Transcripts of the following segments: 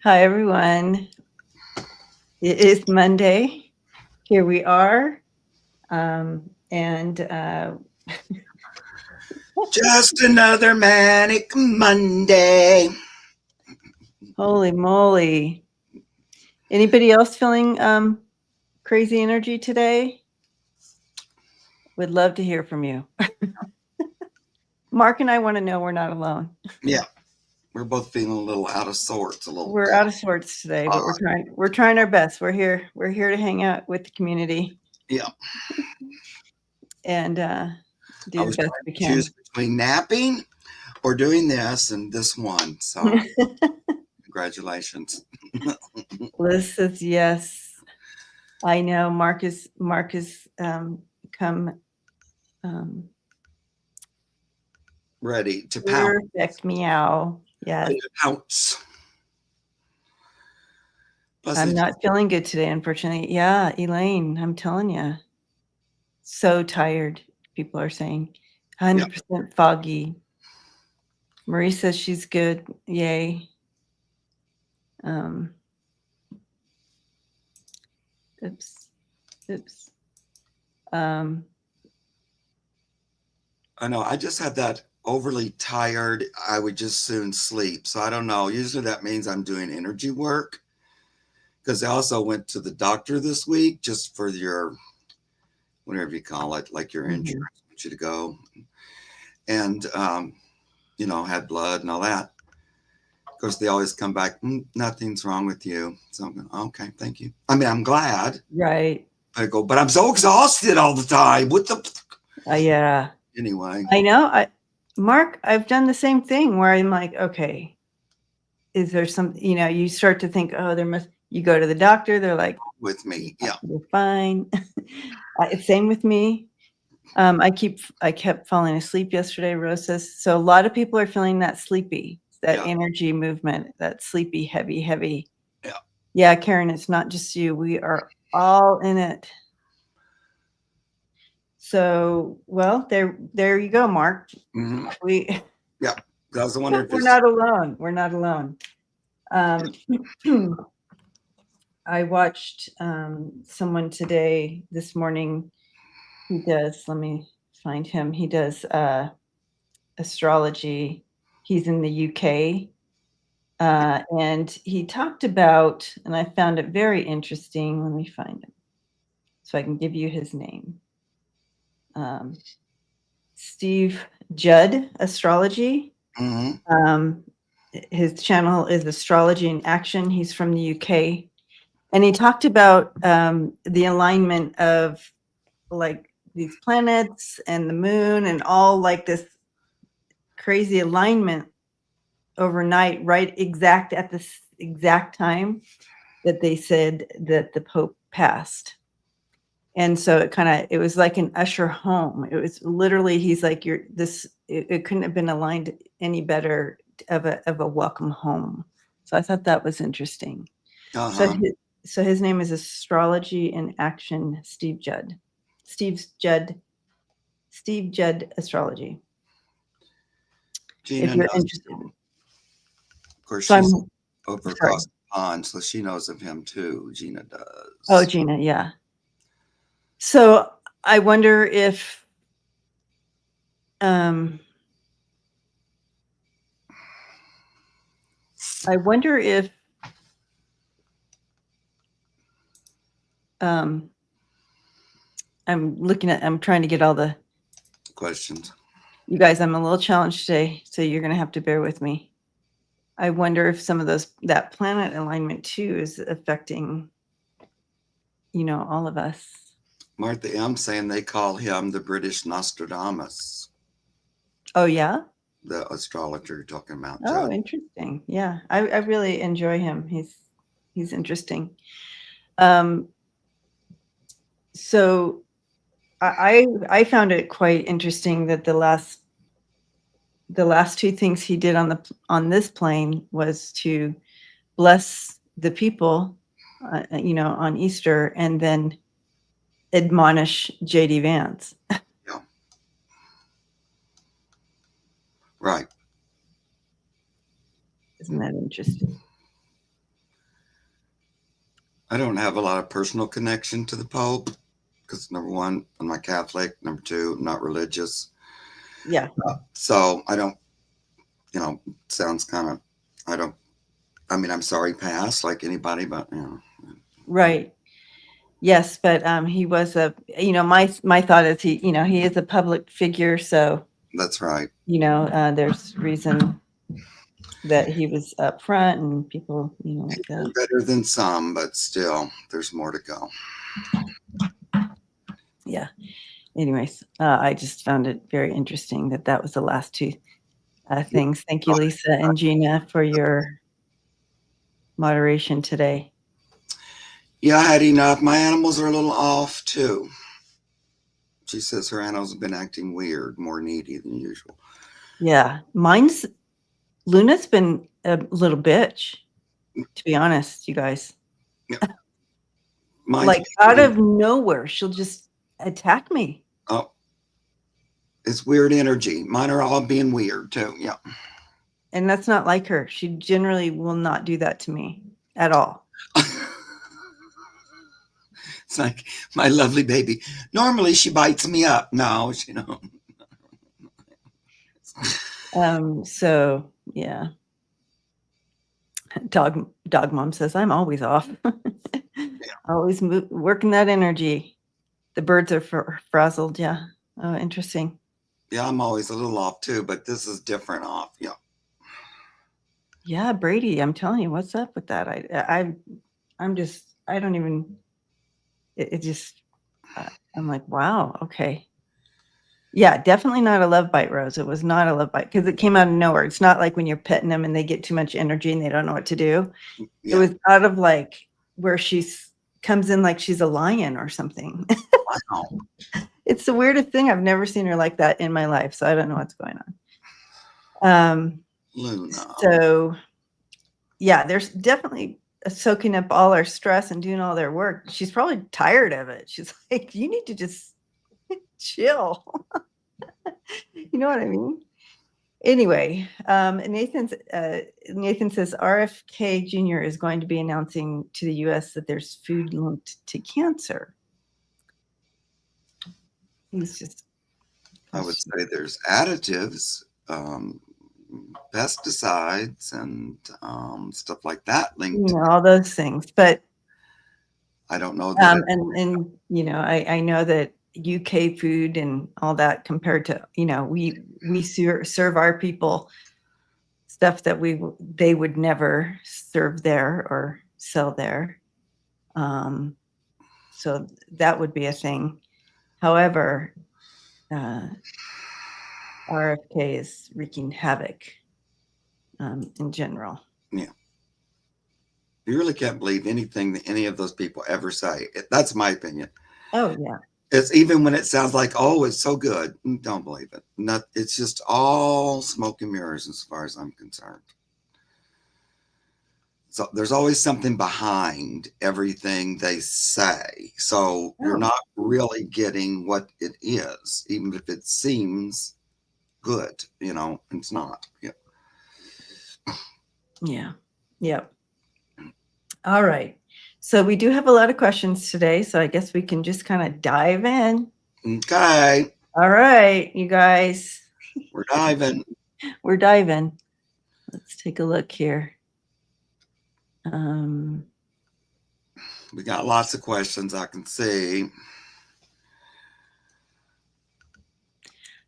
Hi, everyone. It is Monday. Here we are. And Just another manic Monday. holy moly. Anybody else feeling crazy energy today? Would love to hear from you. Mark and I want to know we're not alone. Yeah, we're both feeling a little out of sorts, a little We're out of sorts today, but odd. we're trying our best. We're here to hang out with the community Yeah, and I do the was best trying we to choose can. between napping or doing this and this one. So, congratulations. Liz says yes. I know Mark is come Ready to pounce. perfect meow. Yes. Ready to pounce. Plus, I'm it's not feeling good today, unfortunately. Yeah, Elaine, I'm telling you. So tired, people are saying. yeah. 100% foggy. Marie says she's good. Yay. Um, oops. Oops. Um, I know. I just had that overly tired. I would just soon sleep. So I don't know. Usually that means I'm doing energy work because I also went to the doctor this week just for your whatever you call it, like your insurance mhm. wants you to go, and had blood and all that. Of course, they always come back, nothing's wrong with you. So I'm going, okay, thank you. I mean, I'm glad. Right. I go, but I'm so exhausted all the time. What the? Yeah. Anyway, I know. Mark, I've done the same thing where I'm like, okay, is there some, you start to think, oh, you go to the doctor, they're like, with me, yeah, you're fine. Same with me. I kept falling asleep yesterday, Rose says. So a lot of people are feeling that sleepy, that yeah, energy movement, that sleepy, heavy. yeah. Yeah, Karen, it's not just you. We are all in it. So, well, there you go, Mark. Mm-hmm. We Yeah. I was wondering if we're it's not alone. We're not alone. Um, I watched someone this morning. He does, let me find him. He does astrology. He's in the UK. And he talked about, and I found it very interesting. Let me find him so I can give you his name. Steve Judd Astrology. mm-hmm. Um, his channel is Astrology in Action. He's from the UK. And he talked about the alignment of like these planets and the moon and all like this crazy alignment overnight, right exact at this exact time that they said that the Pope passed. And so it was like an usher home. It was literally, he's like, it couldn't have been aligned any better of a welcome home. So I thought that was interesting. So Uh-huh. his name is Astrology in Action, Steve Judd. Steve Judd Astrology. Gina If you're knows. interested. Of course, So she's I'm over sorry. across the pond, so she knows of him too. Gina Oh, does. Gina, yeah. So I wonder if um I wonder if um I'm trying to get all the Questions. you guys, I'm a little challenged today, so you're gonna have to bear with me. I wonder if some of that planet alignment too is affecting, all of us. Martha M. saying they call him the British Nostradamus, Oh yeah? the astrologer you're talking about, Oh, Judd. interesting. Yeah. I really enjoy him. He's interesting. Um, so I found it quite interesting that the last two things he did on this plane was to bless the people, on Easter, and then admonish JD Vance. Yeah, right. Isn't that interesting? I don't have a lot of personal connection to the Pope because number one, I'm not Catholic. Number two, I'm not religious. Yeah. So I don't, sounds kind of, I don't, I mean, I'm sorry, pass like anybody, but Right. Yes, but he was my thought is he is a public figure, so that's right. there's reason that he was up front and people like that. Better than some, but still, there's more to go. Yeah. Anyways, I just found it very interesting that was the last two things. Thank you, Lisa and Gina, for your moderation today. Yeah, I had enough. My animals are a little off too. She says her animals have been acting weird, more needy than usual. Yeah, Luna's been a little bitch, to be honest, you guys. Yeah. Like out of nowhere, she'll just attack me. Oh, it's weird energy. Mine are all being weird too. Yeah. And that's not like her. She generally will not do that to me at all. It's like my lovely baby. Normally she bites me up. No, So yeah. Dog mom says I'm always off. Always working that energy. The birds are frazzled. Yeah. Oh, interesting. Yeah, I'm always a little off too, but this is different off. Yeah. Yeah, Brady, I'm telling you, what's up with that? I'm just, I don't even. It just, I'm like, wow, okay. Yeah, definitely not a love bite, Rose. It was not a love bite because it came out of nowhere. It's not like when you're petting them and they get too much energy and they don't know what to do. Yeah. It was out of like where comes in like she's a lion or something. Wow. It's the weirdest thing. I've never seen her like that in my life, so I don't know what's going on. Luna. So yeah, there's definitely soaking up all our stress and doing all their work. She's probably tired of it. She's like, you need to just chill. You know what I mean? Anyway, Nathan says RFK Jr. is going to be announcing to the U.S. that there's food linked to cancer. He's just. I would say there's additives, pesticides, and stuff like that linked to all those things, but I don't know that. And I know that UK food and all that compared to we serve our people stuff that they would never serve there or sell there. So that would be a thing. However, RFK is wreaking havoc in general. Yeah. You really can't believe anything that any of those people ever say. That's my opinion. Oh, yeah. It's even when it sounds like, oh, it's so good. Don't believe it. It's just all smoke and mirrors as far as I'm concerned. So there's always something behind everything they say. So you're not really getting what it is, even if it seems good, it's not. Yeah. Yeah. Yep. All right. So we do have a lot of questions today. So I guess we can just kind of dive in. Okay. All right, you guys. We're diving. We're diving. Let's take a look here. We got lots of questions I can see.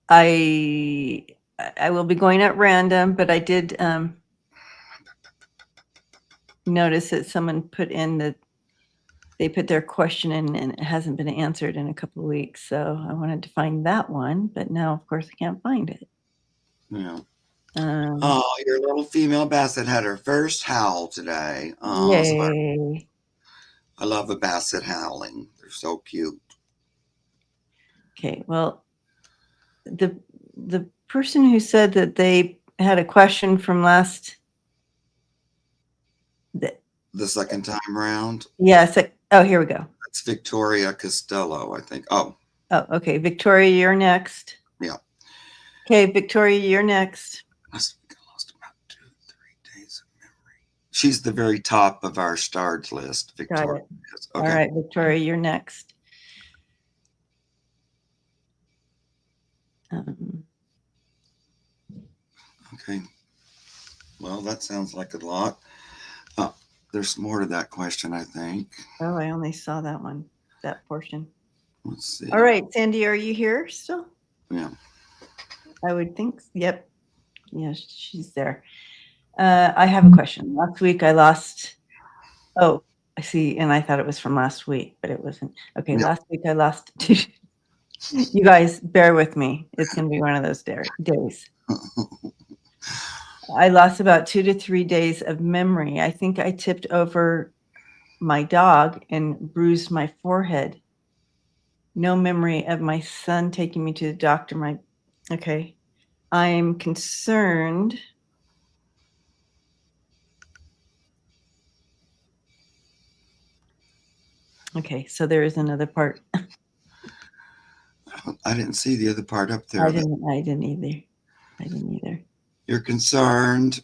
I will be going at random, but I did notice that someone put in that they put their question in and it hasn't been answered in a couple of weeks. So I wanted to find that one, but now, of course, I can't find it. Yeah. Oh, your little female basset had her first howl today. Oh, yay. I love a basset howling. They're so cute. Okay, well, the person who said that they had a question from the second time around. Yes. Oh, here we go. That's Victoria Costello, I think. Oh, okay. Victoria, you're next. Yeah. Okay, Victoria, you're next. I lost about 2-3 days of memory. She's the very top of our starred list, Got Victoria. it. Okay. All right, Victoria, you're next. Um, Okay. Well, that sounds like a lot. There's more to that question, I think. oh, I only saw that one, that portion. Let's see. All right, Sandy, are you here still? Yeah. I would think, yep. Yeah, she's there. I have a question. Last week I lost, oh, I see, and I thought it was from last week, but it wasn't. Okay, Yeah. last week I lost, you guys bear with me. It's going to be one of those days. I lost about 2 to 3 days of memory. I think I tipped over my dog and bruised my forehead. No memory of my son taking me to the doctor. Okay. I'm concerned. Okay, so there is another part. I didn't see the other part up there. I didn't either. You're concerned.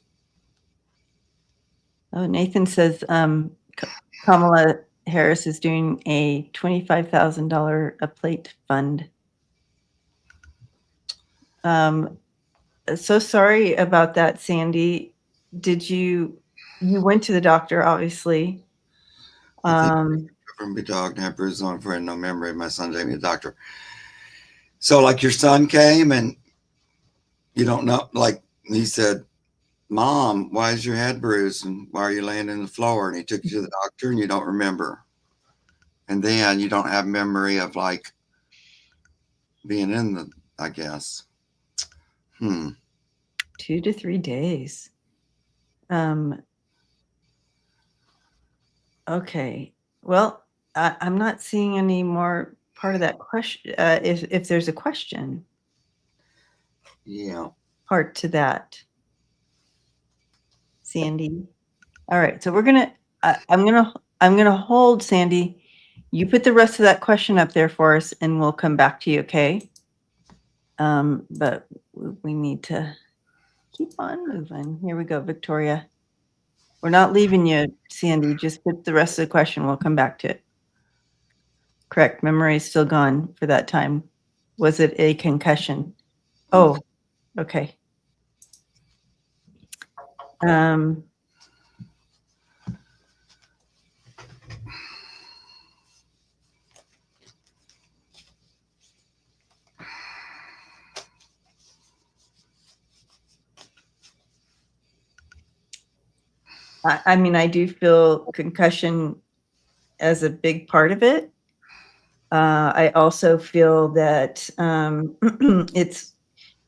Oh, Nathan says Kamala Harris is doing a $25,000 a plate fund. So sorry about that, Sandy. You went to the doctor, obviously? I think from my dog and have bruises on for no memory of my son taking me to the doctor. So, like, your son came and you don't know, like, he said, Mom, why is your head bruised and why are you laying in the floor? And he took you to the doctor and you don't remember. And then you don't have memory of, like, being in the, I guess. 2 to 3 days. Okay. Well, I'm not seeing any more part of that question. If there's a question Yeah. part to that, Sandy. All right. So I'm gonna hold, Sandy. You put the rest of that question up there for us, and we'll come back to you. Okay. But we need to keep on moving. Here we go, Victoria. We're not leaving you, Sandy. Just put the rest of the question. We'll come back to it. Correct. Memory is still gone for that time. Was it a concussion? Oh, okay. I mean, I do feel concussion as a big part of it. I also feel that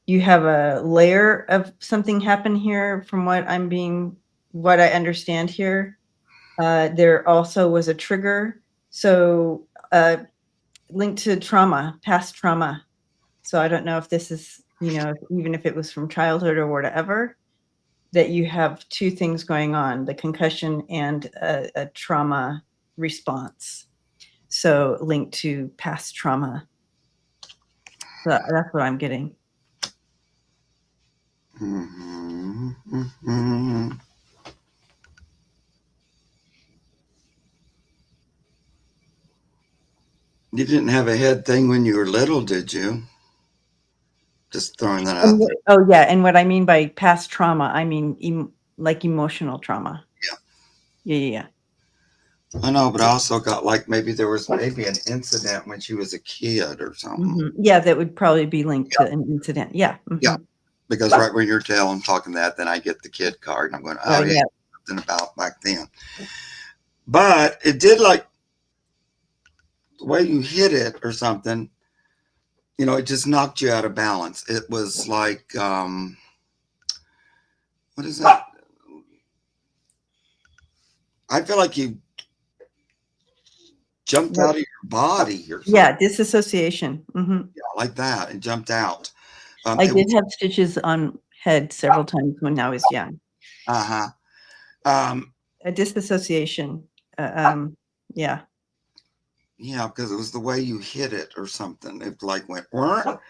you have a layer of something happen here from what I understand here. There also was a trigger. So linked to trauma, past trauma. So I don't know if this is, even if it was from childhood or whatever, that you have two things going on, the concussion and a trauma response. So linked to past trauma. So that's what I'm getting. You didn't have a head thing when you were little, did you? Just throwing that out there. Oh, yeah. And what I mean by past trauma, I mean like emotional trauma. Yeah. I know, but I also got like maybe there was maybe an incident when she was a kid or something. Mm-hmm. Yeah, that would probably be linked to an incident. Yeah. Mm-hmm. Yeah. Because right when you're talking that, then I get the kid card and I'm going, oh, yeah, something about back then. But it did, like, the way you hit it or something, it just knocked you out of balance. It was like, what is that? I feel like you jumped out of your body or something. Yeah, disassociation. Mm-hmm. Yeah, like that. It jumped out. I did have stitches on head several times when I was young. Uh-huh. A disassociation. Yeah. Yeah, because it was the way you hit it or something. It like went, but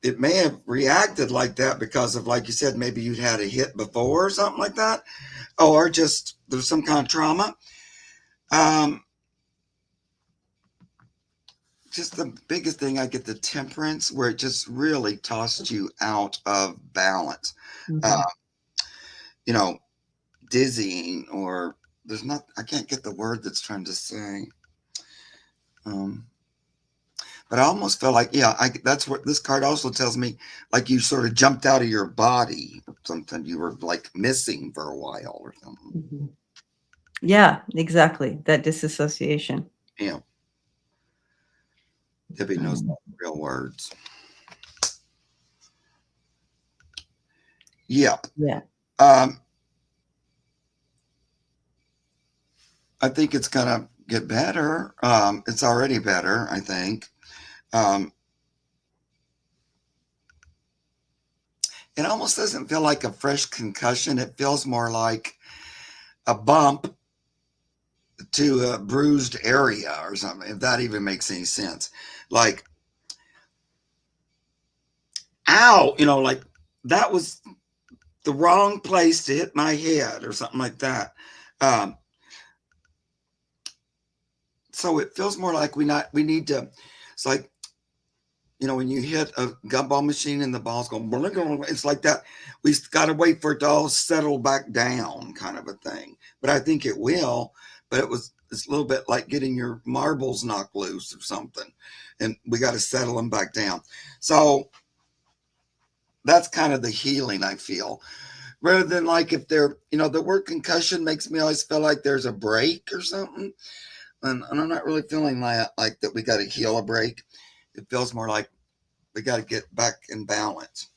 it may have reacted like that because of, like you said, maybe you'd had a hit before or something like that, or just there's some kind of trauma. Um, just the biggest thing, I get the temperance, where it just really tossed you out of balance. Uh, Mhm. you know, dizzying, or there's not, I can't get the word that's trying to say. Um, but I almost felt like, yeah, that's what this card also tells me, like you sort of jumped out of your body or something. You were like missing for a while or something. Mhm. Yeah, exactly. That disassociation. You know, Debbie knows Um, real words. Yep. yeah. Um, I think it's gonna get better. It's already better, I think. Um, it almost doesn't feel like a fresh concussion. It feels more like a bump to a bruised area or something, if that even makes any sense. Like, ow, like that was the wrong place to hit my head or something like that. Um, so it feels more like we need to, it's like, when you hit a gumball machine and the ball's going, it's like that. We've got to wait for it to all settle back down, kind of a thing. But I think it will. But it's a little bit like getting your marbles knocked loose or something. And we got to settle them back down. So that's kind of the healing I feel. Rather than like if they're, the word concussion makes me always feel like there's a break or something. And I'm not really feeling like that we got to heal a break. It feels more like we got to get back in balance.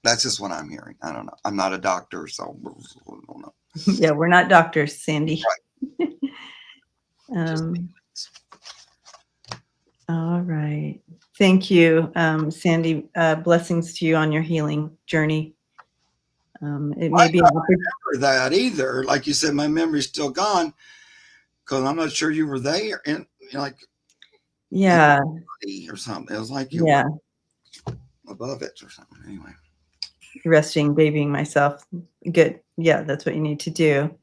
That's just what I'm hearing. I don't know. I'm not a doctor, so I don't know. Yeah, we're not doctors, Sandy. Right. Just Um, all right. Thank you, Sandy. Blessings to you on your healing journey. It may be an opportunity. remember that either. Like you said, my memory's still gone because I'm not sure you were there and like Yeah, or something. It was like you yeah. were above it or something. Anyway. Resting, babying myself. Good. Yeah, that's what you need to do.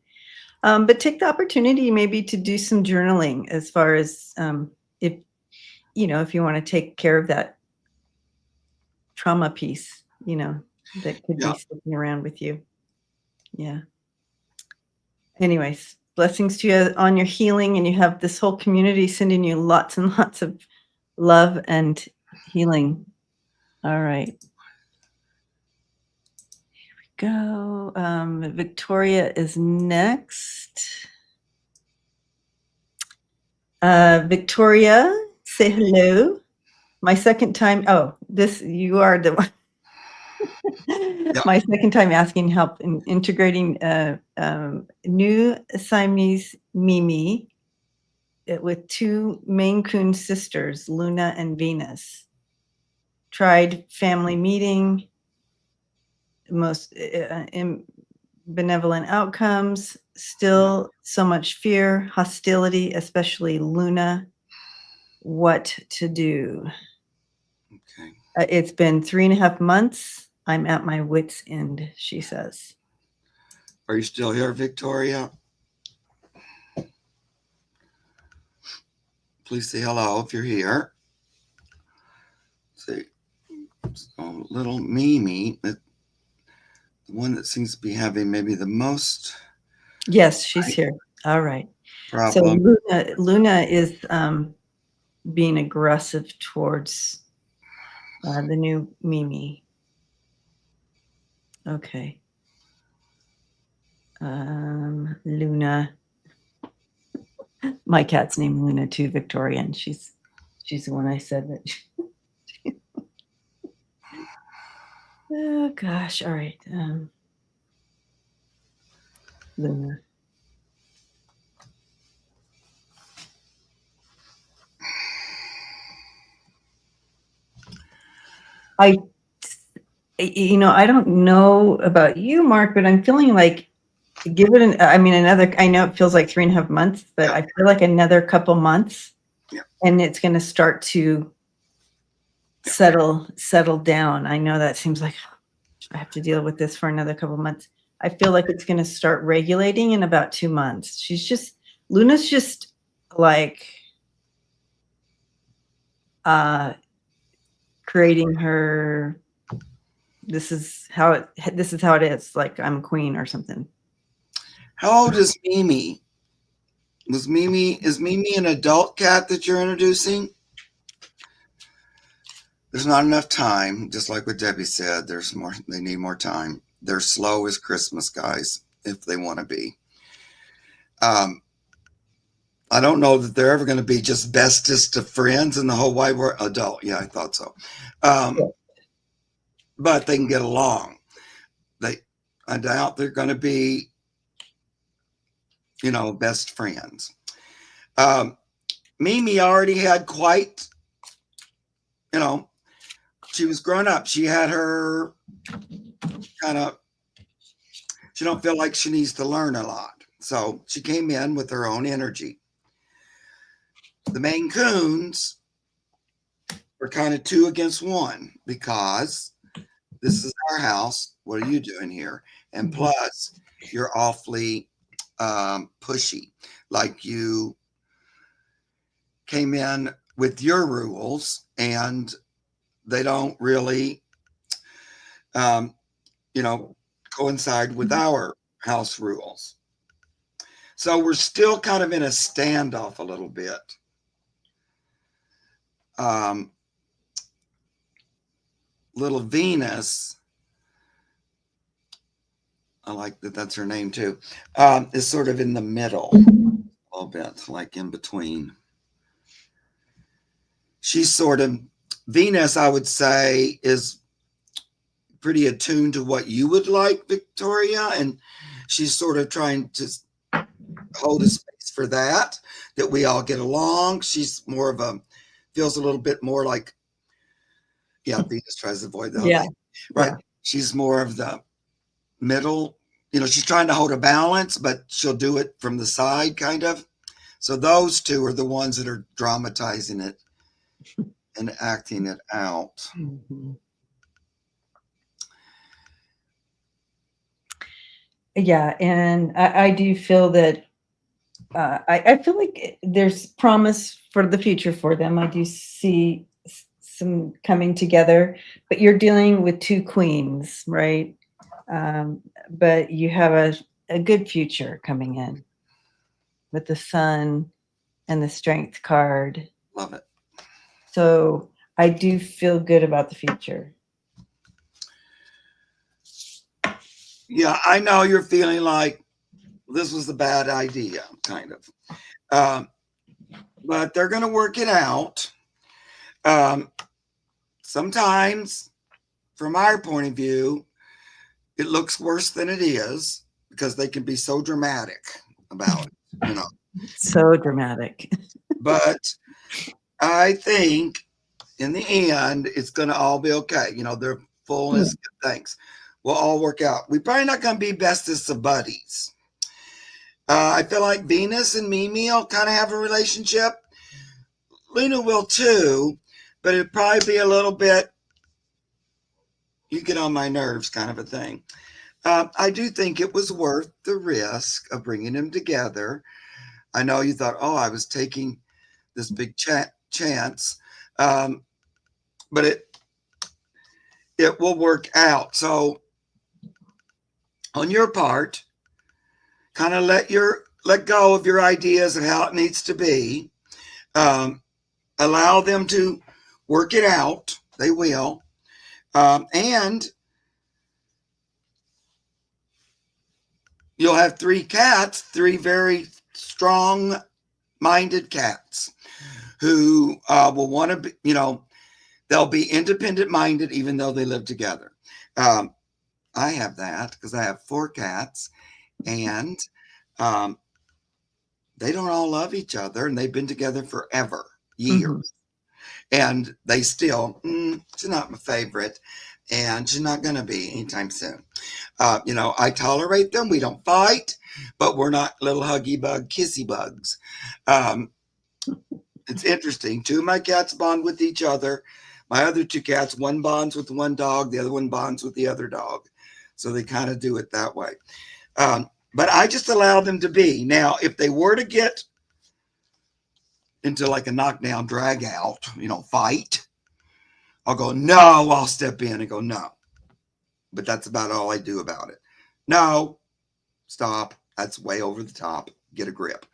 But take the opportunity maybe to do some journaling as far as if if you want to take care of that trauma piece, that could Yeah. be sticking around with you. Yeah. Anyways, blessings to you on your healing, and you have this whole community sending you lots and lots of love and healing. All right. Here we go. Victoria is next. Victoria, say hello. My second time. Oh, you are the one. Yeah. My second time asking help in integrating new Siamese Mimi with two Maine Coon sisters, Luna and Venus. Tried family meeting, most benevolent outcomes, still so much fear, hostility, especially Luna. What to do? Okay. It's been 3.5 months. I'm at my wit's end, she says. Are you still here, Victoria? Please say hello if you're here. See, so little Mimi, the one that seems to be having maybe the most Yes, she's here. All right. So problem. Luna is being aggressive towards the new Mimi. Okay. Luna. My cat's named Luna too, Victoria, and she's the one I said that. Oh gosh. All right. Luna. I I don't know about you, Mark, but I'm feeling like give it another, I know it feels like 3.5 months, but Yeah. I feel like another couple months Yeah. and it's going to start to settle down. I know that seems like I have to deal with this for another couple months. I feel like it's going to start regulating in about 2 months. Luna's just like creating her, this is how it is, like I'm queen or something. How old is Mimi? Is Mimi an adult cat that you're introducing? There's not enough time, just like what Debbie said. They need more time. They're slow as Christmas, guys, if they want to be. I don't know that they're ever going to be just bestest of friends in the whole wide world. Adult, yeah, I thought so. But they can get along. I doubt they're going to be, best friends. Mimi already had quite, she was grown up. She had her she don't feel like she needs to learn a lot. So she came in with her own energy. The Maine Coons were kind of 2 against 1 because this is our house. What are you doing here? And plus, you're awfully pushy. Like you came in with your rules and they don't really, coincide with our house rules. So we're still kind of in a standoff a little bit. Little Venus, I like that's her name too, is sort of in the middle a little bit, like in between. She's sort of, Venus, I would say, is pretty attuned to what you would like, Victoria, and she's sort of trying to hold a space for that we all get along. She's more of feels a little bit more like, Venus tries to avoid the whole thing. Right. Yeah. She's more of the middle, she's trying to hold a balance, but she'll do it from the side kind of. So those two are the ones that are dramatizing it and acting it out. Mm-hmm. Yeah, and I do feel that I feel like there's promise for the future for them. I do see some coming together, but you're dealing with 2 queens, right? But you have a good future coming in with the sun and the strength card. Love it. So I do feel good about the future. Yeah, I know you're feeling like this was a bad idea, kind of. But they're going to work it out. Sometimes, from our point of view, it looks worse than it is because they can be so dramatic about it, So dramatic. But I think in the end, it's going to all be okay. Their fullness, thanks, will all work out. We're probably not going to be bestest of buddies. I feel like Venus and Mimi will kind of have a relationship. Luna will too, but it'd probably be a little bit, you get on my nerves kind of a thing. I do think it was worth the risk of bringing them together. I know you thought, I was taking this big chance, but it will work out. So on your part, kind of let go of your ideas of how it needs to be. Allow them to work it out. They will. And you'll have 3 cats, 3 very strong-minded cats who will want to be, they'll be independent-minded even though they live together. I have that because I have 4 cats, and they don't all love each other, and they've been together forever, years. Mm-hmm. And they still, she's not my favorite, and she's not going to be anytime soon. I tolerate them. We don't fight, but we're not little huggy bug, kissy bugs. It's interesting. 2 of my cats bond with each other, My other two cats, one bonds with one dog, the other one bonds with the other dog. So they kind of do it that way. But I just allow them to be. Now, if they were to get into like a knockdown, drag out, fight, I'll go, no, I'll step in and go, no. But that's about all I do about it. No, stop. That's way over the top. Get a grip.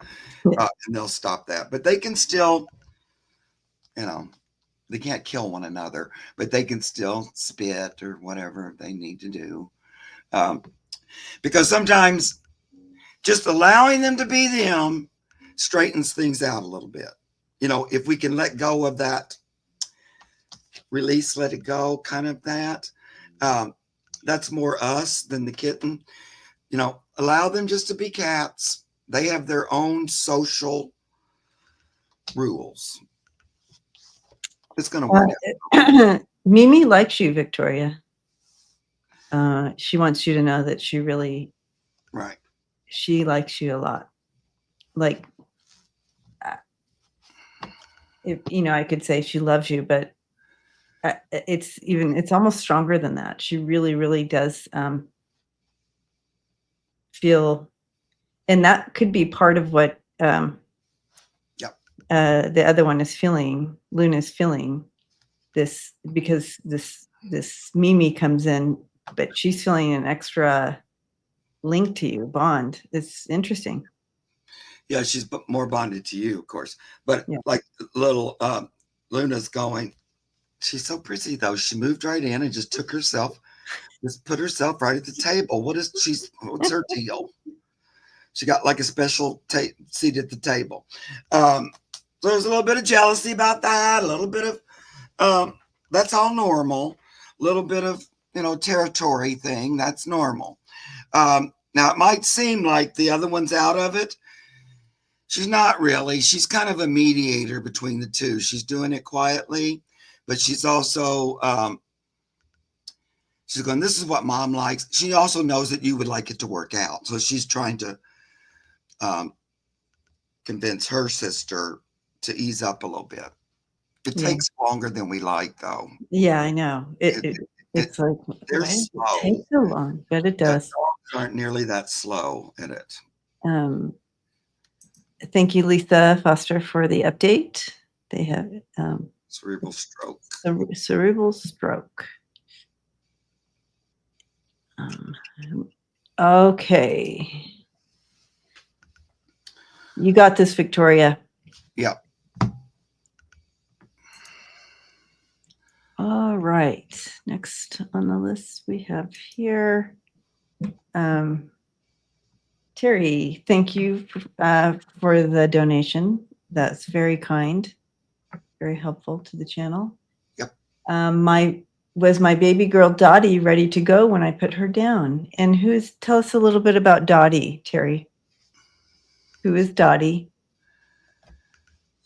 And they'll stop that. But they can still, they can't kill one another, but they can still spit or whatever they need to do. Because sometimes just allowing them to be them straightens things out a little bit. If we can let go of that release, let it go, kind of that. That's more us than the kitten. Allow them just to be cats. They have their own social rules. It's going to work out. Mimi likes you, Victoria. She wants you to know that she really, right. She likes you a lot. Like, if, I could say she loves you, but it's almost stronger than that. She really, really does feel, and that could be part of what the other one is feeling. Luna's feeling this because this Mimi comes in, but she's feeling an extra link to you, bond. It's interesting. Yeah, she's more bonded to you, of course. But like little Luna's going, she's so pretty though. She moved right in and just put herself right at the table. What's her deal? She got like a special seat at the table. So there's a little bit of jealousy about that, a little bit of that's all normal. A little bit of territory thing, that's normal. Now it might seem like the other one's out of it. She's not really. She's kind of a mediator between the two. She's doing it quietly, but she's also she's going, this is what mom likes. She also knows that you would like it to work out. So she's trying to convince her sister to ease up a little bit. It takes longer than we like, though. Yeah, I know. It's like, they're slow. It takes so long, but it does. Dogs aren't nearly that slow at it. Thank you, Lisa Foster, for the update. They have cerebral stroke. Cerebral stroke. Okay. You got this, Victoria. Yeah. All right. Next on the list we have here. Terry, thank you for the donation. That's very kind, very helpful to the channel. Yep. Was my baby girl Dottie ready to go when I put her down? And tell us a little bit about Dottie, Terry. Who is Dottie?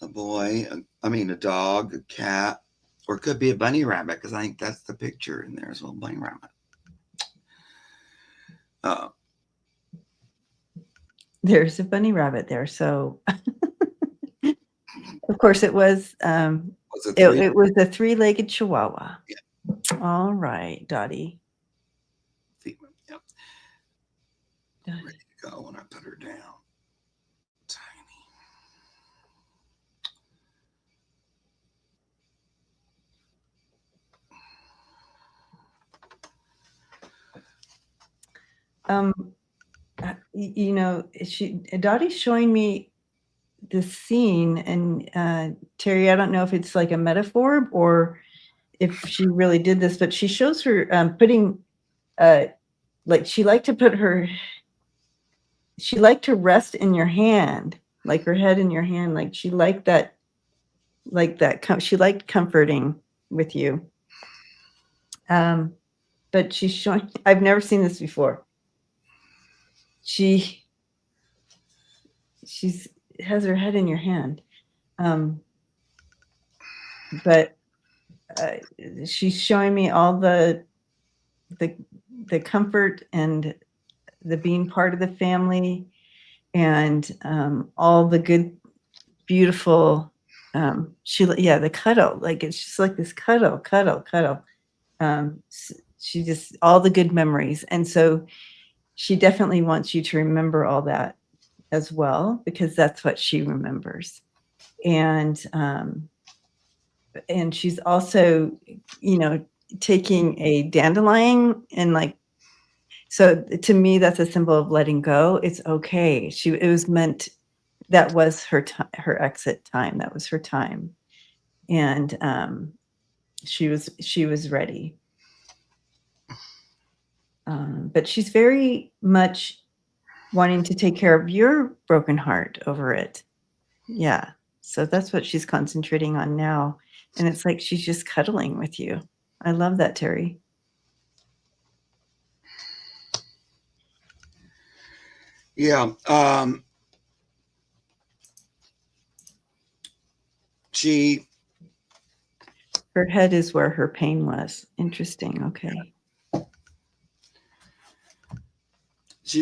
A boy, a dog, a cat, or it could be a bunny rabbit, because I think that's the picture in there as well, bunny rabbit. There's a bunny rabbit there. So, of course, it was it was a three-legged Chihuahua. Yeah. All right, Dottie. Yep. Ready to go when I put her down. Dottie's showing me this scene, and Terry, I don't know if it's like a metaphor or if she really did this, but she shows her putting like she liked to rest in your hand, like her head in your hand, like she liked that she liked comforting with you. But she's showing, I've never seen this before. She has her head in your hand. But she's showing me all the comfort and the being part of the family, and all the good, beautiful the cuddle, like it's just like this cuddle, cuddle, cuddle. She just all the good memories, and so she definitely wants you to remember all that as well, because that's what she remembers. And she's also, taking a dandelion and like, so to me, that's a symbol of letting go. It's okay. It was meant, that was her time, her exit time. That was her time. And she was ready. But she's very much wanting to take care of your broken heart over it. Yeah. So that's what she's concentrating on now. And it's like she's just cuddling with you. I love that, Terry. Yeah. She Her head is where her pain was. Interesting. Okay.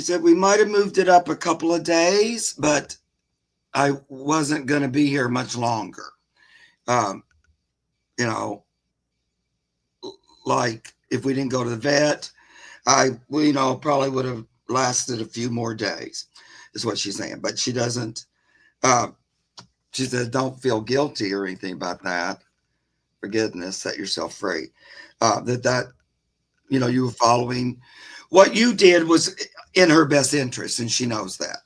said we might have moved it up a couple of days, but I wasn't going to be here much longer. Um, you know, like if we didn't go to the vet, probably would have lasted a few more days, is what she's saying. But she doesn't. Uh, she said, "Don't feel guilty or anything about that. For goodness, set yourself free." That you were following what you did was in her best interest, and she knows that.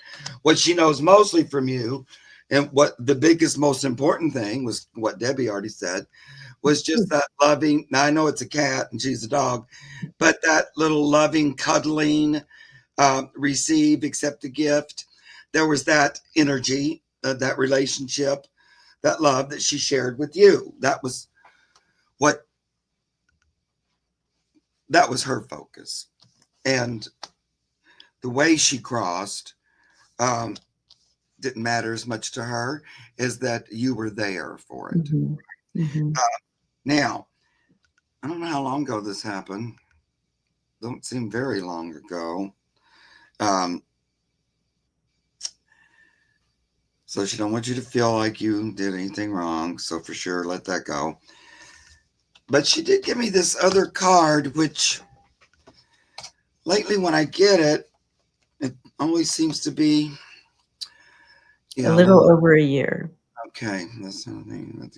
What she knows mostly from you, and what the biggest, most important thing was what Debbie already said, was just that loving. Now I know it's a cat and she's a dog, but that little loving, cuddling, receive, accept a gift. There was that energy, that relationship, that love that she shared with you. What that was her focus, and the way she crossed um, didn't matter as much to her as that you were there for it. Mm-hmm. Mm-hmm. Now, I don't know how long ago this happened. Don't seem very long ago. Um, so she don't want you to feel like you did anything wrong. So for sure, let that go. But she did give me this other card, which lately when I get it, it always seems to be A a little little over a year. okay. That's something.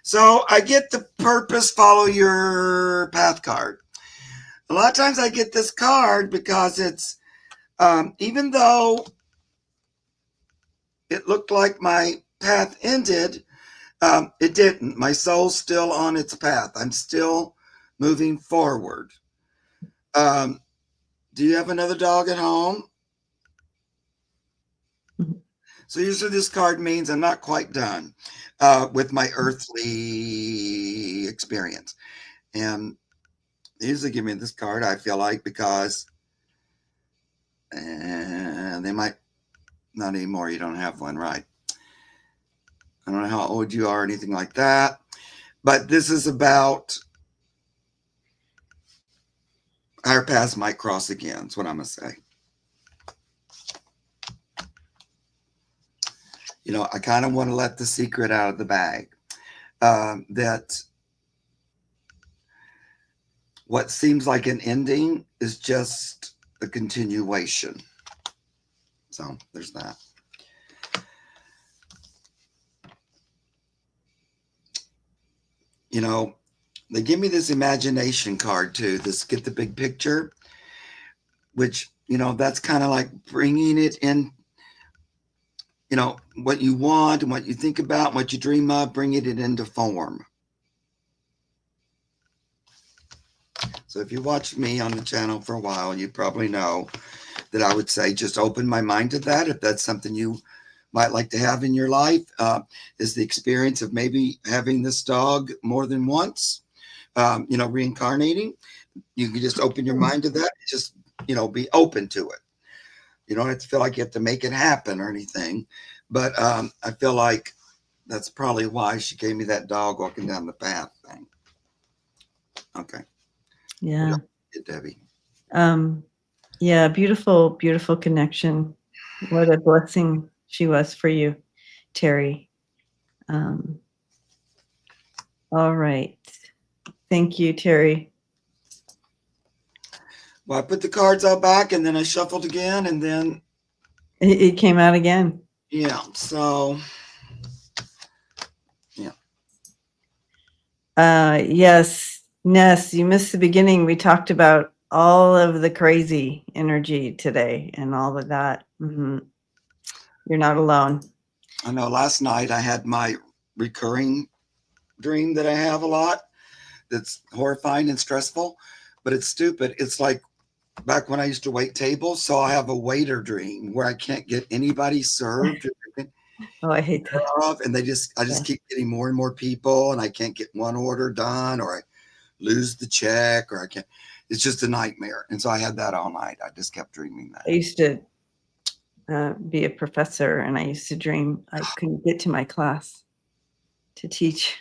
So I get the purpose, follow your path card. A lot of times I get this card because it's even though it looked like my path ended, it didn't. My soul's still on its path. I'm still moving forward. Um, do you have another dog at home? Mhm. So usually this card means I'm not quite done with my earthly experience. And they usually give me this card, I feel like, because they might not anymore. You don't have one, right? I don't know how old you are or anything like that. But this is about our paths might cross again. That's what I'm going to say. I kind of want to let the secret out of the bag. That what seems like an ending is just a continuation. So there's that. They give me this imagination card too, this get the big picture, which, that's kind of like bringing it in, what you want and what you think about, what you dream of, bringing it into form. So if you watched me on the channel for a while, you probably know that I would say just open my mind to that. If that's something you might like to have in your life, is the experience of maybe having this dog more than once, reincarnating. You can just open your mind to that. Just, be open to it. You don't have to feel like you have to make it happen or anything. But I feel like that's probably why she gave me that dog walking down the path thing. Okay. Yeah. Debbie. Yeah. Beautiful, beautiful connection. What a blessing she was for you. Terry. All right. Thank you, Terry. Well, I put the cards all back and then I shuffled again and then It came out again. yeah, so yeah. Yes, Ness, you missed the beginning. We talked about all of the crazy energy today and all of that. You're not alone. I know last night I had my recurring dream that I have a lot that's horrifying and stressful, but it's stupid. It's like back when I used to wait tables. So I have a waiter dream where I can't get anybody served Oh, I hate that. and I just keep getting more and more people and I can't get one order done or I lose the check or I can't. It's just a nightmare. And so I had that all night. I just kept dreaming that. I used to be a professor and I used to dream I couldn't get to my class to teach.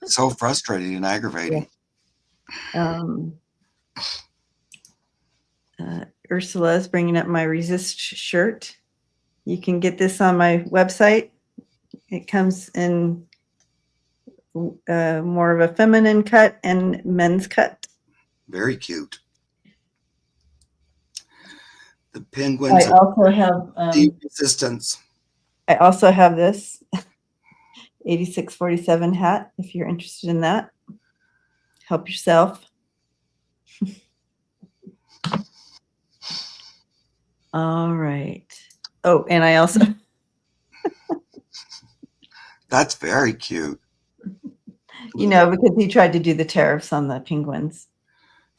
So frustrating and aggravating. Ursula is bringing up my resist shirt. You can get this on my website. It comes in more of a feminine cut and men's cut. Very cute. The penguins I also have deep resistance. I also have this 8647 hat if you're interested in that. Help yourself. All right. Oh, and I also That's very cute. because he tried to do the tariffs on the penguins.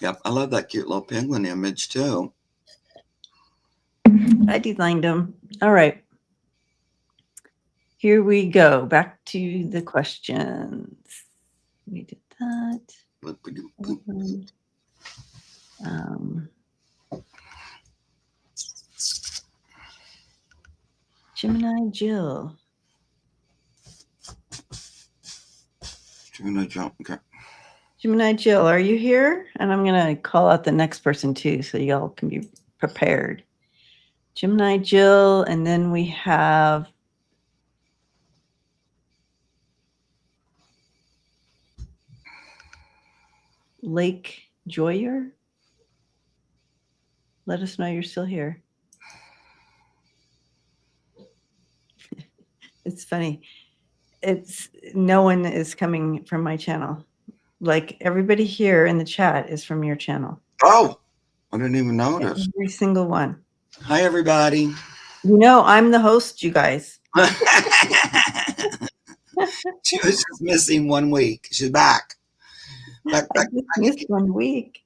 Yep, I love that cute little penguin image too. I designed them. All right. Here we go. Back to the questions. We did that. Gemini Jill. Okay. Gemini Jill, are you here? And I'm going to call out the next person too, so y'all can be prepared. Gemini Jill, and then we have Lake Joyer. Let us know you're still here. It's funny. It's no one is coming from my channel. Like everybody here in the chat is from your channel. Oh, I didn't even notice. Every single one. Hi, everybody. I'm the host, you guys. She was just missing 1 week. She's back. I just missed 1 week.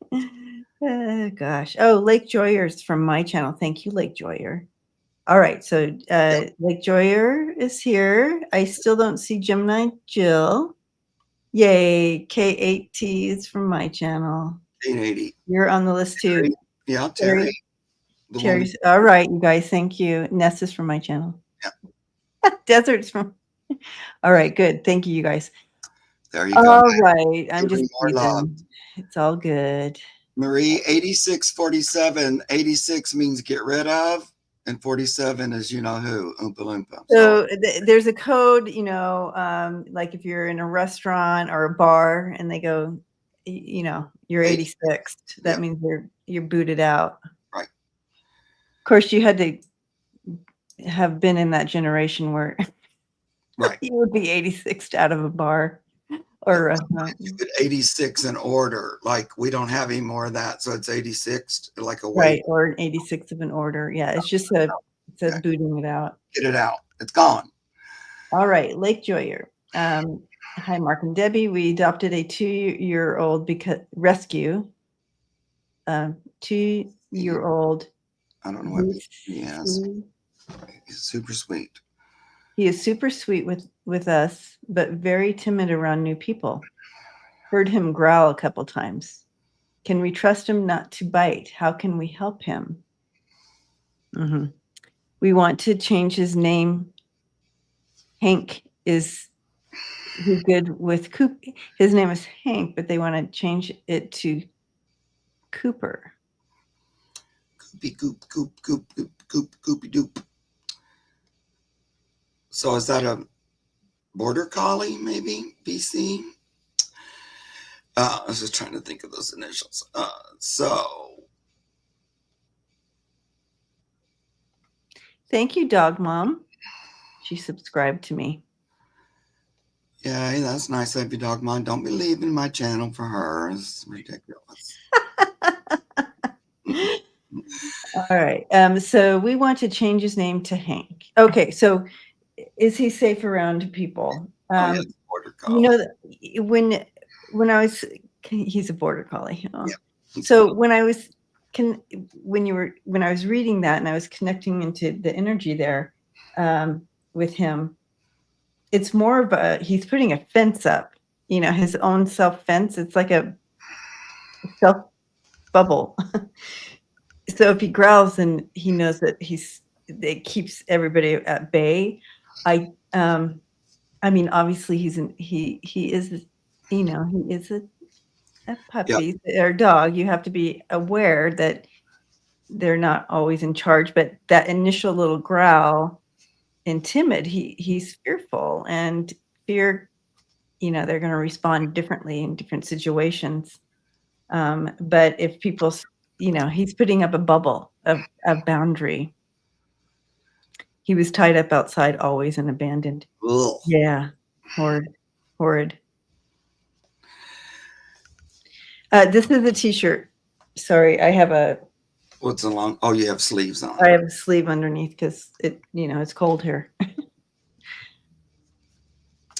Gosh. Oh, Lake Joyer's from my channel. Thank you, Lake Joyer. All right. So Lake Joyer is here. I still don't see Gemini Jill. Yay. K8T is from my channel. 1880. You're on the list too. Terry. Yeah, Terry. Terry's. All right, you guys. Thank you. Ness is from my channel. Yeah. Desert's from. All right. Good. Thank you, you guys. There you go. All right. I'm just more love. It's all good. Marie, 8647. 86 means get rid of, and 47 is you know who, Oompa Loompa. So there's a code, like if you're in a restaurant or a bar and they go, you're 86. That means you're booted out. Right. Of course, you had to have been in that generation where you would be 86 out of a bar or a restaurant. 86 in order. Like we don't have any more of that. So it's 86, like a weight. Right. Or an 86 of an order. Yeah. It's just it says booting it out. Get it out. It's gone. All right. Lake Joyer. Hi, Mark and Debbie. We adopted a 2-year-old rescue. 2-year-old. I don't know what he is. He's super sweet. He is super sweet with us, but very timid around new people. Heard him growl a couple times. Can we trust him not to bite? How can we help him? We want to change his name. Hank is good with Coop. His name is Hank, but they want to change it to Cooper. Coopy, coop, coop, coop, coop, coop, coopy, doop. So is that a border collie, maybe? BC? I was just trying to think of those initials. Thank you, Dog Mom. She subscribed to me. Yeah, that's nice of you, Dog Mom. Don't be leaving my channel for her. It's ridiculous. All right. So we want to change his name to Hank. Okay. So is he safe around people? Oh, yeah, it's border You collie. know, when I was, he's a border collie. Oh. Yeah. So when I was when I was reading that and I was connecting into the energy there with him, it's more of a, he's putting a fence up, you know, his own self fence. It's like a self bubble. So if he growls, then he knows that it keeps everybody at bay. I mean, obviously he is, you know, he is a puppy or dog. You have to be aware that they're not always in charge, but that initial little growl and timid, he's fearful, and fear, you know, they're going to respond differently in different situations. But if people, you know, he's putting up a bubble of a boundary. He was tied up outside always and abandoned. Ugh. Yeah. Horrid. This is a t-shirt. Sorry, I have a What's along? Oh, you have sleeves on. I have a sleeve underneath because it, you know, it's cold here.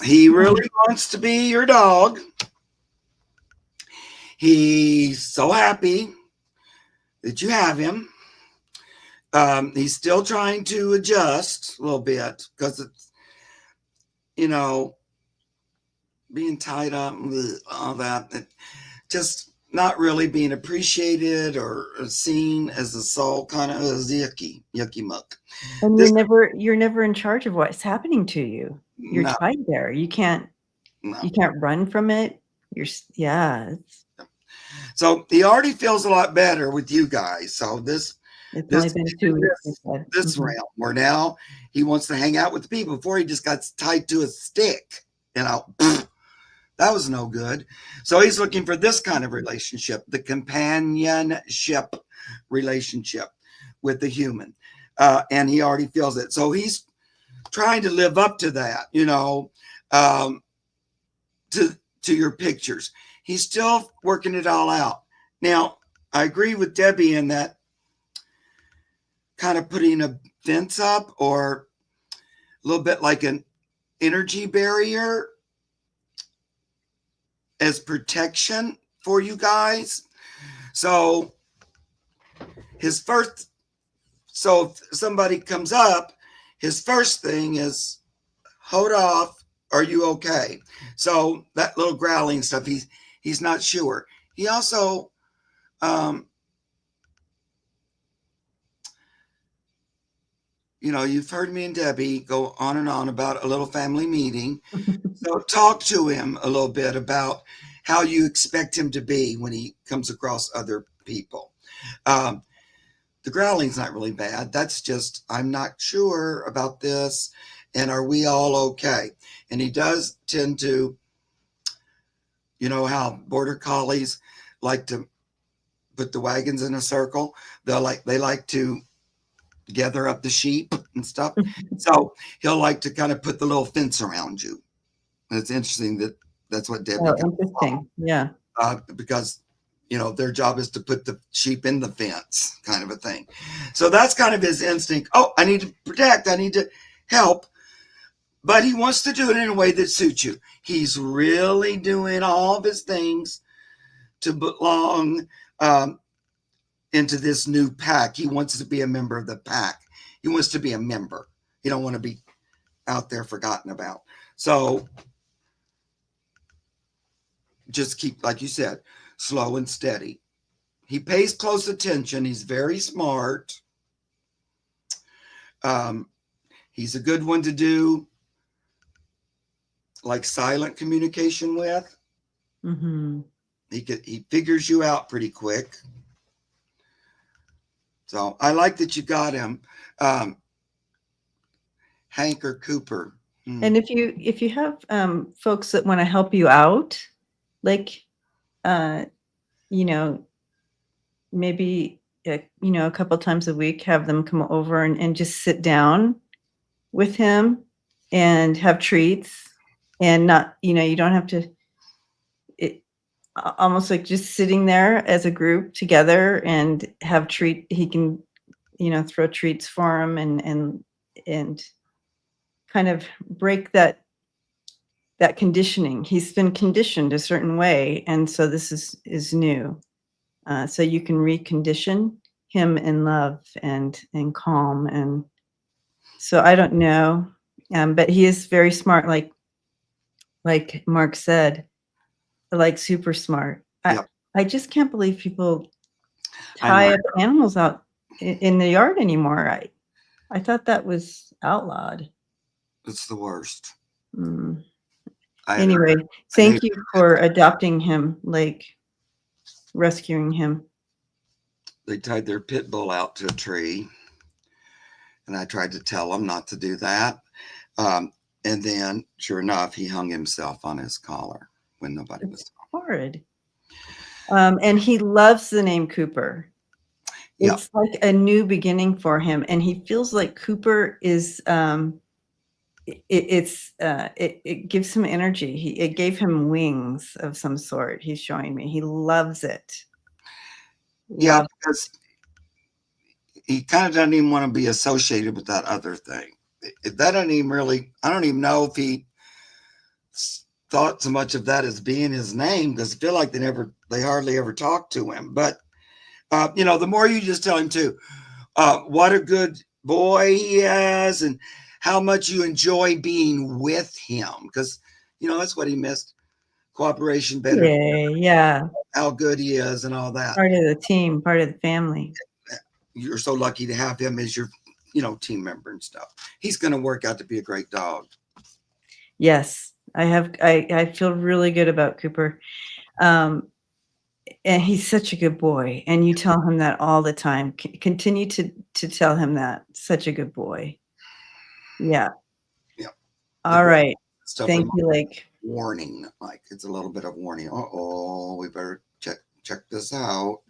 He really wants to be your dog. He's so happy that you have him. He's still trying to adjust a little bit because it's, you know, being tied up, all that, just not really being appreciated or seen as a soul, kind of yucky muck. And you're never in charge of what's happening to you. You're No, tied there. You can't run from it. Yeah. So he already feels a lot better with you guys. So it's only been 2 weeks. This realm where now he wants to hang out with the people. Before he just got tied to a stick, you know. That was no good. So he's looking for this kind of relationship, the companionship relationship with the human. And he already feels it. So he's trying to live up to that, you know, to your pictures. He's still working it all out. Now, I agree with Debbie in that kind of putting a fence up or a little bit like an energy barrier as protection for you guys. So if somebody comes up, his first thing is, hold off, are you okay? So that little growling stuff, he's not sure. He also you know, you've heard me and Debbie go on and on about a little family meeting. So talk to him a little bit about how you expect him to be when he comes across other people. The growling's not really bad. That's just, I'm not sure about this. And are we all okay? And he does tend to, you know, how border collies like to put the wagons in a circle. They like to gather up the sheep and stuff. So he'll like to kind of put the little fence around you. And it's interesting that that's what Debbie got. Interesting. Yeah. Because, you know, their job is to put the sheep in the fence, kind of a thing. So that's kind of his instinct. Oh, I need to protect. I need to help. But he wants to do it in a way that suits you. He's really doing all of his things to belong into this new pack. He wants to be a member of the pack. He wants to be a member. He don't want to be out there forgotten about. So just keep, like you said, slow and steady. He pays close attention. He's very smart. He's a good one to do like silent communication with. Mm-hmm. He figures you out pretty quick. So I like that you got him. Hank or Cooper. And if you have folks that want to help you out, like you know, maybe a couple times a week, have them come over and just sit down with him and have treats, and not, you don't have to, it, almost like just sitting there as a group together and have treat. He can, throw treats for him, and kind of break that conditioning. He's been conditioned a certain way, and so this is new. So you can recondition him in love and calm. And so I don't know, but he is very smart, like Mark said, like super smart. Yep. I just can't believe people I know. tie up animals out in the yard anymore. I thought that was outlawed. It's the worst. Anyway, thank you for adopting him, like rescuing him. They tied their pit bull out to a tree, and I tried to tell him not to do that. And then, sure enough, he hung himself on his collar when nobody was horrid. And he loves the name Cooper. Yep. It's like a new beginning for him, and he feels like Cooper is it gives him energy. It gave him wings of some sort. He's showing me. He loves it. Yeah, because he kind of doesn't even want to be associated with that other thing. That doesn't even really, I don't even know if he thought so much of that as being his name, because I feel like they hardly ever talk to him. But the more you just tell him to, what a good boy he is, and how much you enjoy being with him, because that's what he missed. Cooperation, better. Yeah. How good he is and all that. Part of the team, part of the family. You're so lucky to have him as your, team member and stuff. He's going to work out to be a great dog. Yes, I feel really good about Cooper. And he's such a good boy. And you tell him that all the time. Continue to tell him that. Such a good boy. Yeah. Yeah. All right. Thank you, Lake. Warning, like it's a little bit of warning. We better check this out,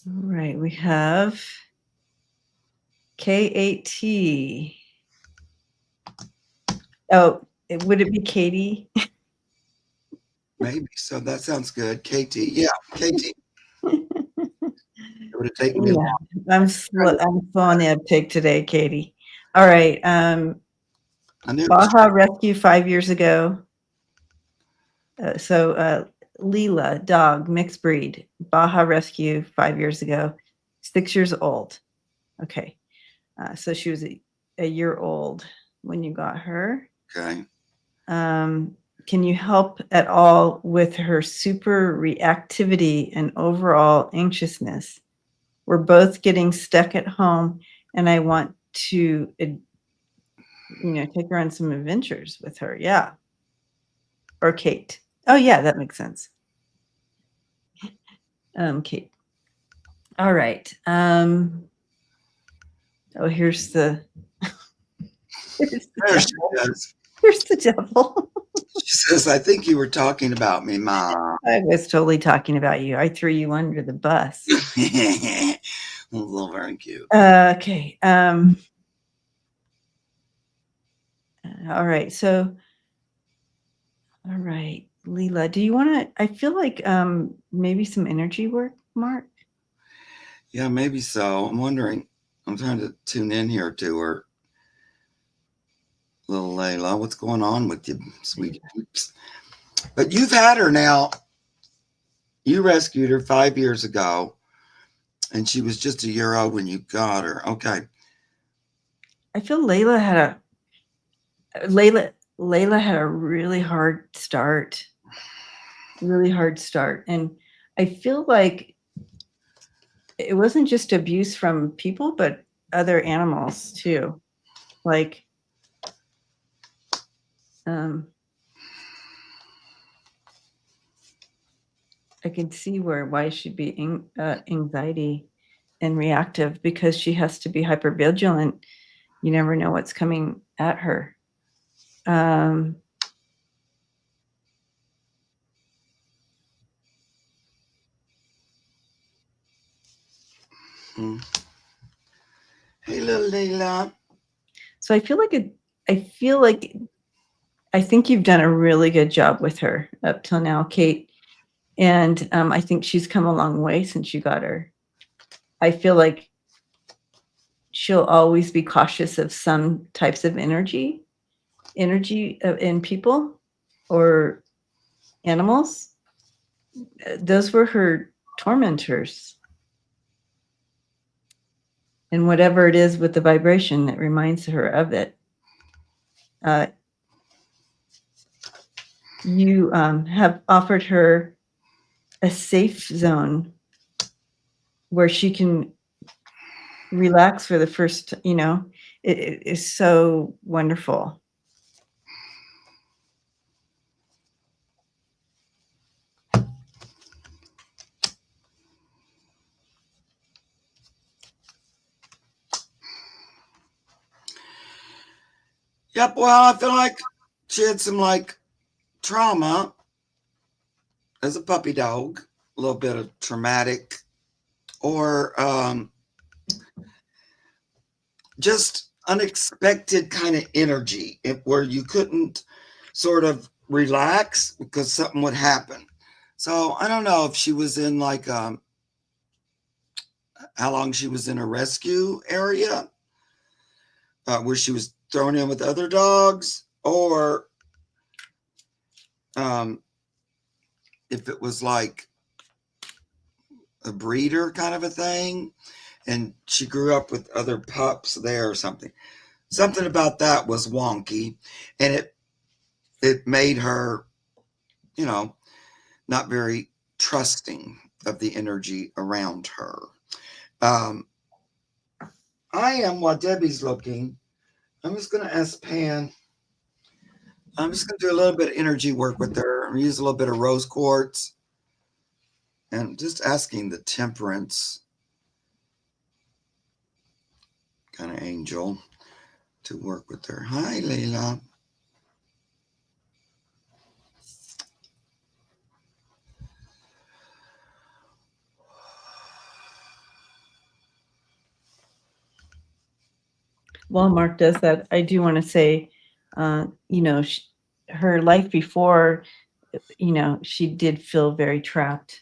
All right, we have K8T. Oh, would it be Katie? Maybe. So that sounds good. KT. Yeah, KT. It would have taken me long. I'm slow on the uptake today, Katie. All right. Baja Rescue 5 years ago. Leela, dog, mixed breed. Baja Rescue 5 years ago. 6 years old. Okay. So she was a year old when you got her. Okay. Can you help at all with her super reactivity and overall anxiousness? We're both getting stuck at home, and I want to, take her on some adventures with her. Yeah. Or Kate. Oh, yeah, that makes sense. Kate. All right. Here's the. There she is. Here's the devil. She says, I think you were talking about me, Mom. I was totally talking about you. I threw you under the bus. A little very cute. Okay. All right. So, all right, Leela, do you want to? I feel like maybe some energy work, Mark. Yeah, maybe so. I'm wondering. I'm trying to tune in here to her. Little Layla, what's going on with you, sweet peeps? But you've had her now. You rescued her 5 years ago, and she was just a year old when you got her. Okay. I feel Layla had a really hard start. Really hard start. And I feel like it wasn't just abuse from people, but other animals too. Like, I can see why she'd be anxiety and reactive, because she has to be hyper vigilant. You never know what's coming at her. Um, Hmm. Hey, little Leila. so I think you've done a really good job with her up till now, Kate. And I think she's come a long way since you got her. I feel like she'll always be cautious of some types of energy in people or animals. Those were her tormentors. And whatever it is with the vibration that reminds her of it. Uh, you have offered her a safe zone where she can relax for the first, it is so wonderful. Yep. Well, I feel like she had some like trauma as a puppy dog, a little bit of traumatic, or just unexpected kind of energy where you couldn't sort of relax because something would happen. So I don't know if she was in like how long she was in a rescue area where she was thrown in with other dogs, or if it was like a breeder kind of a thing and she grew up with other pups there or something. Something about that was wonky, and it made her, you know, not very trusting of the energy around her. Um, I am, while Debbie's looking, I'm just going to ask Pan. I'm just going to do a little bit of energy work with her. I'm use a little bit of rose quartz and just asking the temperance kind of angel to work with her. Hi, Leila. While Mark does that, I do want to say, her life before, she did feel very trapped.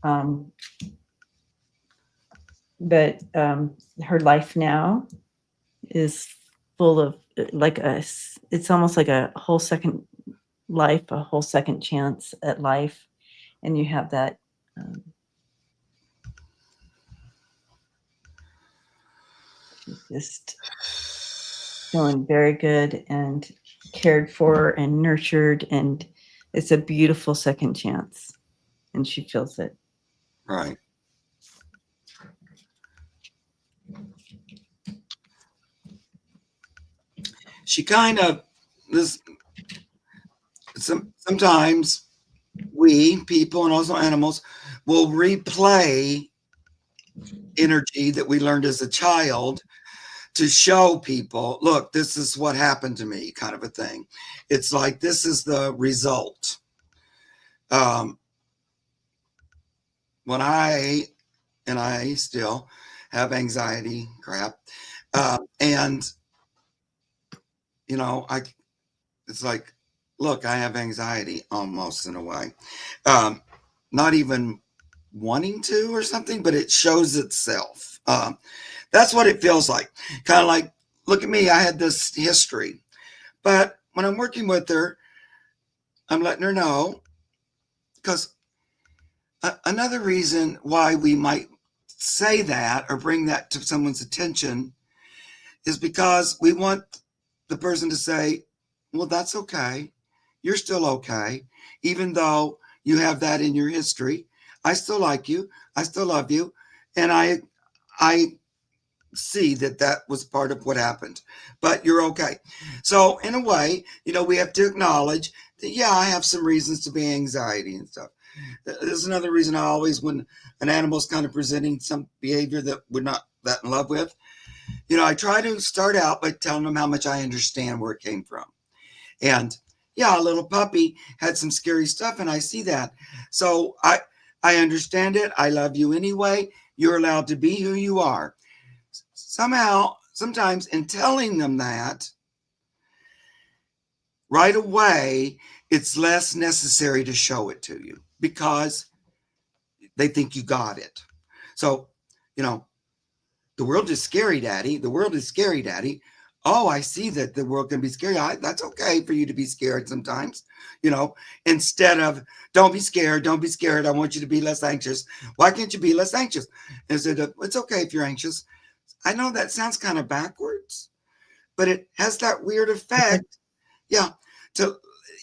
But her life now is full of it's almost like a whole second life, a whole second chance at life. And you have that just feeling very good and cared for and nurtured, and it's a beautiful second chance, and she feels it. Right. She kind of this sometimes we people and also animals will replay energy that we learned as a child to show people, look, this is what happened to me, kind of a thing. It's like this is the result. When I still have anxiety crap, and I it's like, look, I have anxiety almost in a way, not even wanting to or something, but it shows itself. That's what it feels like. Kind of like, look at me, I had this history. But when I'm working with her, I'm letting her know, because another reason why we might say that or bring that to someone's attention is because we want the person to say, well, that's okay. You're still okay. Even though you have that in your history, I still like you. I still love you. And I see that that was part of what happened, but you're okay. So in a way, we have to acknowledge that, yeah, I have some reasons to be anxiety and stuff. This is another reason I always, when an animal's kind of presenting some behavior that we're not that in love with, I try to start out by telling them how much I understand where it came from. And yeah, a little puppy had some scary stuff, and I see that. So I understand it. I love you anyway. You're allowed to be who you are. Somehow, sometimes in telling them that, right away, it's less necessary to show it to you because they think you got it. So, the world is scary, Daddy. The world is scary, Daddy. Oh, I see that the world can be scary. That's okay for you to be scared sometimes, instead of don't be scared, don't be scared. I want you to be less anxious. Why can't you be less anxious? Instead of it's okay if you're anxious. I know that sounds kind of backwards, but it has that weird effect. Yeah.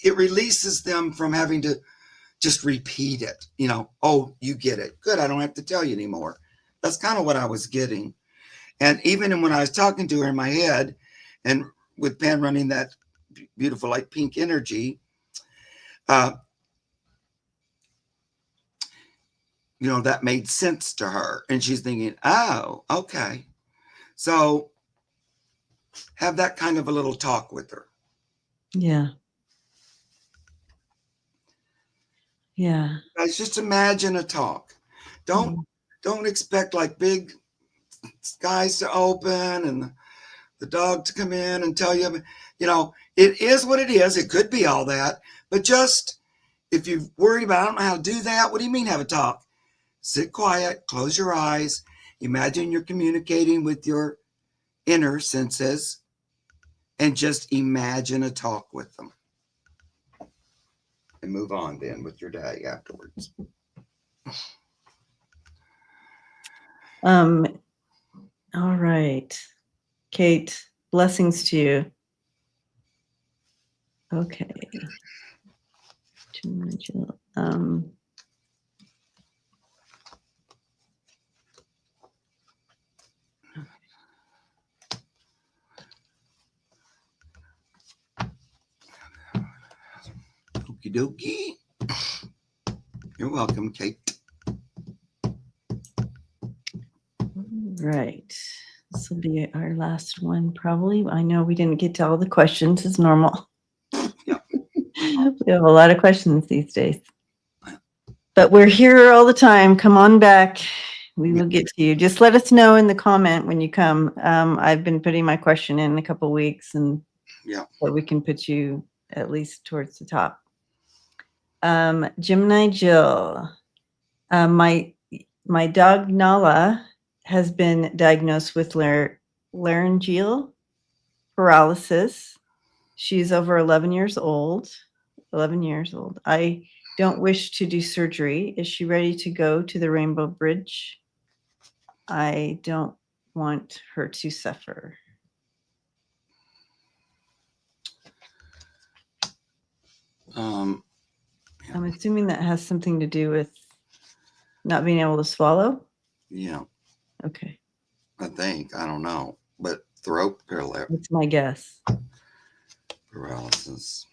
It releases them from having to just repeat it. Oh, you get it. Good. I don't have to tell you anymore. That's kind of what I was getting. And even when I was talking to her in my head and with Pam running that beautiful light pink energy, that made sense to her. And she's thinking, oh, okay. So have that kind of a little talk with her. Yeah. Yeah. Guys, just imagine a talk. Don't expect like big skies to open and the dog to come in and tell you, it is what it is. It could be all that, but just if you're worried about, I don't know how to do that. What do you mean have a talk? Sit quiet, close your eyes. Imagine you're communicating with your inner senses and just imagine a talk with them. And move on then with your day afterwards. All right. Kate, blessings to you. Okay. Okie dokie. You're welcome, Kate. Right. This will be our last one, probably. I know we didn't get to all the questions as normal. Yeah. We have a lot of questions these days. But we're here all the time. Come on back. We will get to you. Just let us know in the comment when you come. I've been putting my question in a couple weeks, and so we can put you at least towards the top. Gemini Jill, my dog Nala has been diagnosed with laryngeal paralysis. She's over 11 years old. 11 years old. I don't wish to do surgery. Is she ready to go to the Rainbow Bridge? I don't want her to suffer. I'm assuming that has something to do with not being able to swallow. Yeah. Okay. I think. I don't know. But throat paralysis. That's my guess. Paralysis.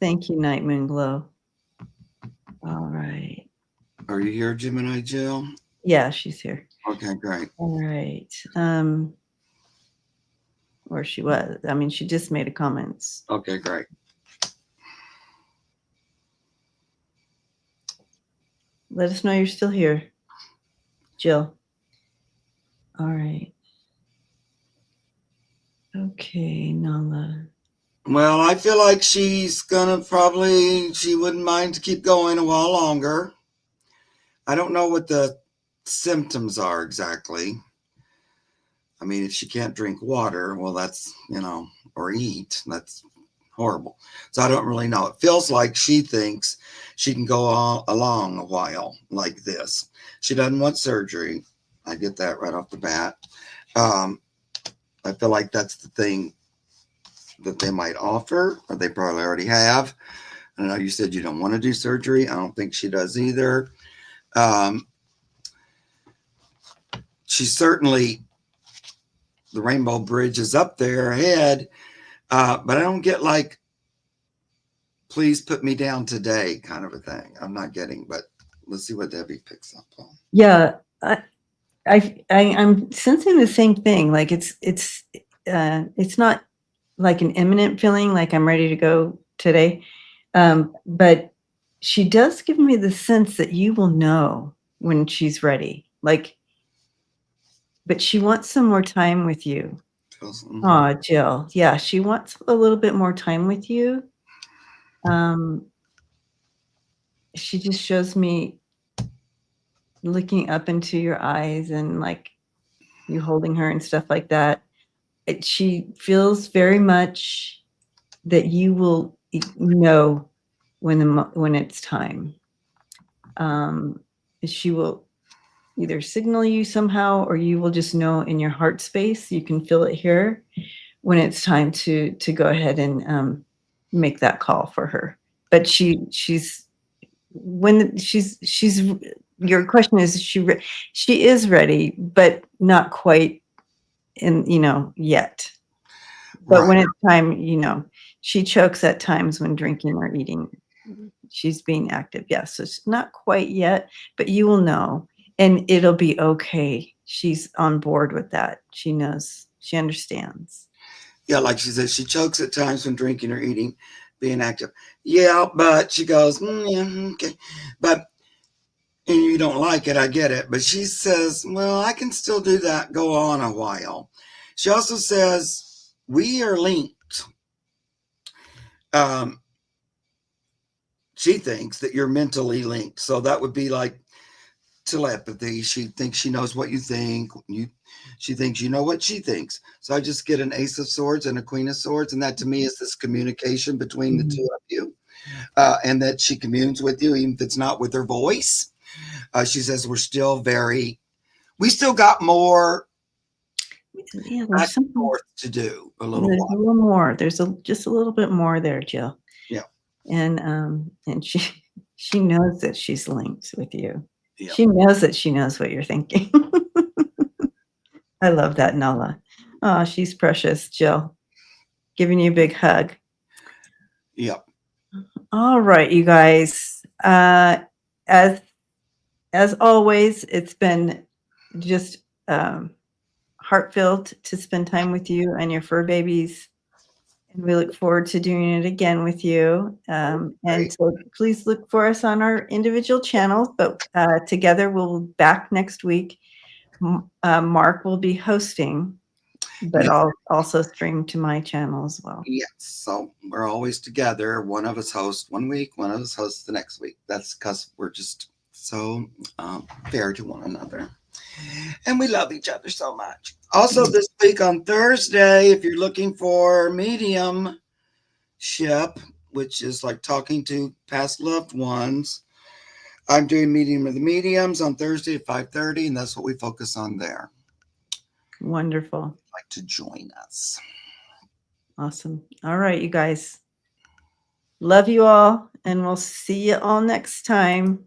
Thank you, Night Moon Glow. All right. Are you here, Gemini Jill? Yeah, she's here. Okay, great. All right. Or she was. I mean, she just made a comment. Okay, great. Let us know you're still here, Jill. All right. Okay, Nala. Well, I feel like she's gonna she wouldn't mind to keep going a while longer. I don't know what the symptoms are exactly. I mean, if she can't drink water, well, that's, or eat, that's horrible. So I don't really know. It feels like she thinks she can go along a while like this. She doesn't want surgery. I get that right off the bat. I feel like that's the thing that they might offer, or they probably already have. I know you said you don't want to do surgery. I don't think she does either. She's certainly, the Rainbow Bridge is up there ahead, but I don't get like please put me down today kind of a thing. I'm not getting, but let's see what Debbie picks up on. Yeah, I'm sensing the same thing. Like it's not like an imminent feeling, like I'm ready to go today. But she does give me the sense that you will know when she's ready. Like, but she wants some more time with you. Oh, Jill. Yeah, she wants a little bit more time with you. She just shows me looking up into your eyes and like you holding her and stuff like that. She feels very much that you will know when it's time. She will either signal you somehow, or you will just know in your heart space. You can feel it here when it's time to go ahead and make that call for her. But she's when she's your question is she is ready, but not quite in yet. But when it's time, she chokes at times when drinking or eating. She's being active. Yes. So it's not quite yet, but you will know and it'll be okay. She's on board with that. She knows, she understands. Yeah, like she says, she chokes at times when drinking or eating, being active. Yeah, but she goes, yeah, okay. But and you don't like it, I get it. But she says, well, I can still do that, go on a while. She also says, we are linked. She thinks that you're mentally linked. So that would be like telepathy. She thinks she knows what you think. She thinks you know what she thinks. So I just get an Ace of Swords and a Queen of Swords. And that to me is this communication between the two of you. And that she communes with you, even if it's not with her voice. She says we still got more there's something to do a little while. A little more. There's just a little bit more there, Jill. Yeah. And she knows that she's linked with you. Yeah. She knows that she knows what you're thinking. I love that, Nala. Oh, she's precious, Jill. Giving you a big hug. Yep. All right, you guys. As always, it's been just heartfelt to spend time with you and your fur babies. And we look forward to doing it again with you. And so please look for us on our individual channels, but together we'll be back next week. Mark will be hosting, but I'll also stream to my channel as well. Yes. So we're always together. One of us hosts 1 week, one of us hosts the next week. That's because we're just so fair to one another. And we love each other so much. Also, this week on Thursday, if you're looking for mediumship, which is like talking to past loved ones, I'm doing Medium of the Mediums on Thursday at 5:30, and that's what we focus on there. Wonderful. If you'd like to join us. Awesome. All right, you guys. Love you all, and we'll see you all next time.